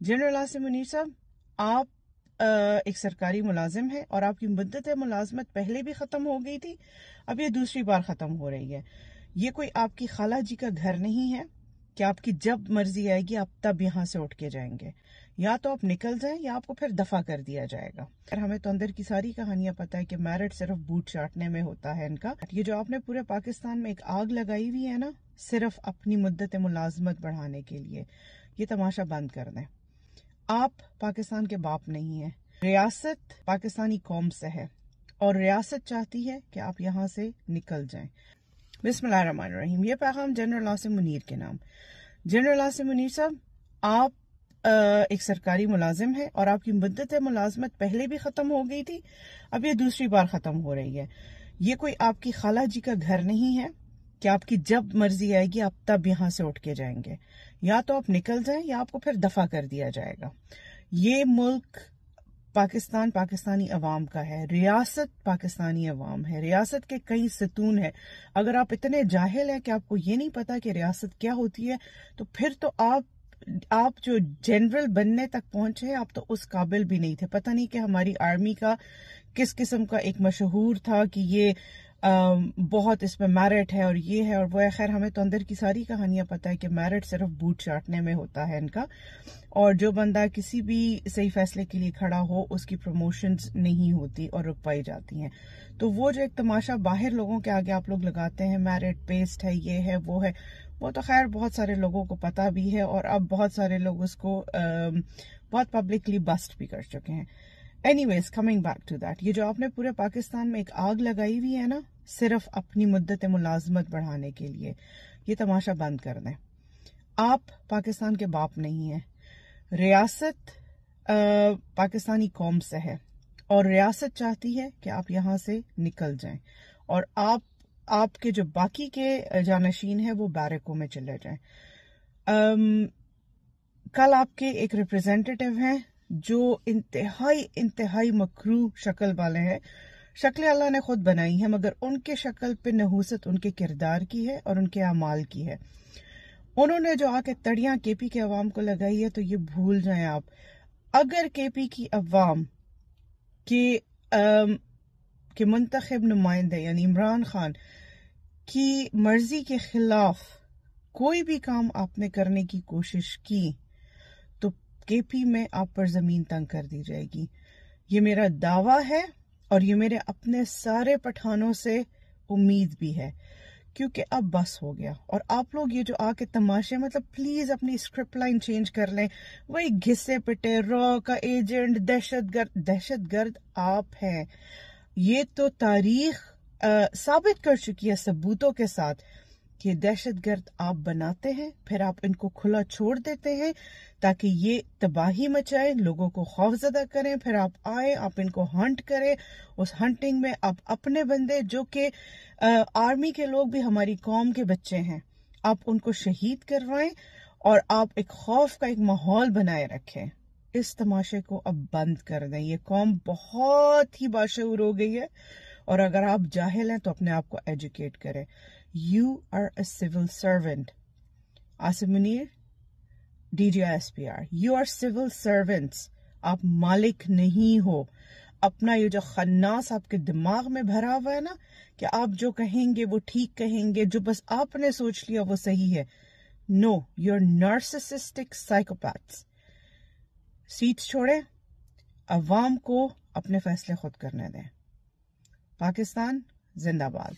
General Asim Munir साहब, आप एक सरकारी मुलाजिम हैं और आपकी मुद्दत मुलाजमत पहले भी ख़त्म हो गई थी, अब ये दूसरी बार ख़त्म हो रही है। ये कोई आपकी खाला जी का घर नहीं है कि आपकी जब मर्जी आएगी आप तब यहाँ से उठ के जाएंगे। या तो आप निकल जाएं या आपको फिर दफा कर दिया जाएगा। हमें तो अंदर की सारी कहानियां पता है कि मैरिट सिर्फ बूट चाटने में होता है इनका। ये जो आपने पूरे पाकिस्तान में एक आग लगाई हुई है ना, सिर्फ अपनी मुद्दत मुलाजमत बढ़ाने के लिए, ये तमाशा बंद कर दें। आप पाकिस्तान के बाप नहीं हैं। रियासत पाकिस्तानी कौम से है और रियासत चाहती है कि आप यहाँ से निकल जाएं। बिस्मिल्लाहिर्रहमानिर्रहीम। ये पैगाम जनरल आसिम मुनीर के नाम। जनरल आसिम मुनीर साहब, आप एक सरकारी मुलाजिम हैं और आपकी मुद्दत मुलाजमत पहले भी ख़त्म हो गई थी, अब ये दूसरी बार ख़त्म हो रही है। ये कोई आपकी खाला जी का घर नहीं है कि आपकी जब मर्जी आएगी आप तब यहाँ से उठ के जाएंगे। या तो आप निकल जाएं या आपको फिर दफा कर दिया जाएगा। ये मुल्क पाकिस्तान पाकिस्तानी अवाम का है, रियासत पाकिस्तानी अवाम है, रियासत के कई सतून है। अगर आप इतने जाहिल हैं कि आपको ये नहीं पता कि रियासत क्या होती है, तो फिर तो आप जो जनरल बनने तक पहुंचे हैं, आप तो उस काबिल भी नहीं थे। पता नहीं कि हमारी आर्मी का किस किस्म का एक मशहूर था कि ये बहुत इसमें मैरिट है और ये है और वो है। खैर, हमें तो अंदर की सारी कहानियां पता है कि मैरिट सिर्फ बूट चाटने में होता है इनका, और जो बंदा किसी भी सही फैसले के लिए खड़ा हो उसकी प्रमोशंस नहीं होती और रुकवाई जाती हैं। तो वो जो एक तमाशा बाहर लोगों के आगे आप लोग लगाते हैं, मैरिट बेस्ड है, ये है वो है, वो तो खैर बहुत सारे लोगों को पता भी है और अब बहुत सारे लोग उसको बहुत पब्लिकली बस्ट भी कर चुके हैं। Anyways, coming back to that, ये जो आपने पूरे पाकिस्तान में एक आग लगाई हुई है ना, सिर्फ अपनी मुद्दत मुलाजमत बढ़ाने के लिए, ये तमाशा बंद कर दें। आप पाकिस्तान के बाप नहीं हैं। रियासत पाकिस्तानी कौम से है और रियासत चाहती है कि आप यहाँ से निकल जाएं और आपके जो बाकी के जानशीन हैं वो बैरकों में चले जाएं। कल आपके एक रिप्रेजेंटेटिव हैं जो इंतहाई मकरू शक्ल वाले हैं। शक्ल अल्लाह ने खुद बनाई है, मगर उनके शक्ल पे नहूसत उनके किरदार की है और उनके अमाल की है। उन्होंने जो आके तड़ियां केपी के अवाम को लगाई है, तो ये भूल जाएं आप, अगर केपी की अवाम के मुंतखब नुमाइंदे यानी इमरान खान की मर्जी के खिलाफ कोई भी काम आपने करने की कोशिश की तो केपी में आप पर जमीन तंग कर दी जाएगी। ये मेरा दावा है और ये मेरे अपने सारे पठानों से उम्मीद भी है, क्योंकि अब बस हो गया। और आप लोग ये जो आके तमाशे, मतलब प्लीज अपनी स्क्रिप्ट लाइन चेंज कर लें। वही घिसे पिटे रॉ का एजेंट, दहशतगर्द आप हैं। ये तो तारीख साबित कर चुकी है सबूतों के साथ कि दहशतगर्द आप बनाते हैं, फिर आप इनको खुला छोड़ देते हैं ताकि ये तबाही मचाए, लोगों को खौफजदा करें, फिर आप आए, आप इनको हंट करें। उस हंटिंग में आप अपने बंदे जो कि आर्मी के लोग भी हमारी कौम के बच्चे हैं, आप उनको शहीद करवाएं और आप एक खौफ का एक माहौल बनाए रखें। इस तमाशे को अब बंद कर दें। ये कौम बहुत ही बाशऊर हो गई है और अगर आप जाहिल हैं तो अपने आप को एजुकेट करें। You are a civil servant. Asim Munir, DGISPR, you are civil servants. आप मालिक नहीं हो। अपना ये जो खन्नास आपके दिमाग में भरा हुआ है ना कि आप जो कहेंगे वो ठीक कहेंगे, जो बस आपने सोच लिया वो सही है, No, you're narcissistic psychopaths. Seats छोड़े, अवाम को अपने फैसले खुद करने दें। पाकिस्तान जिंदाबाद।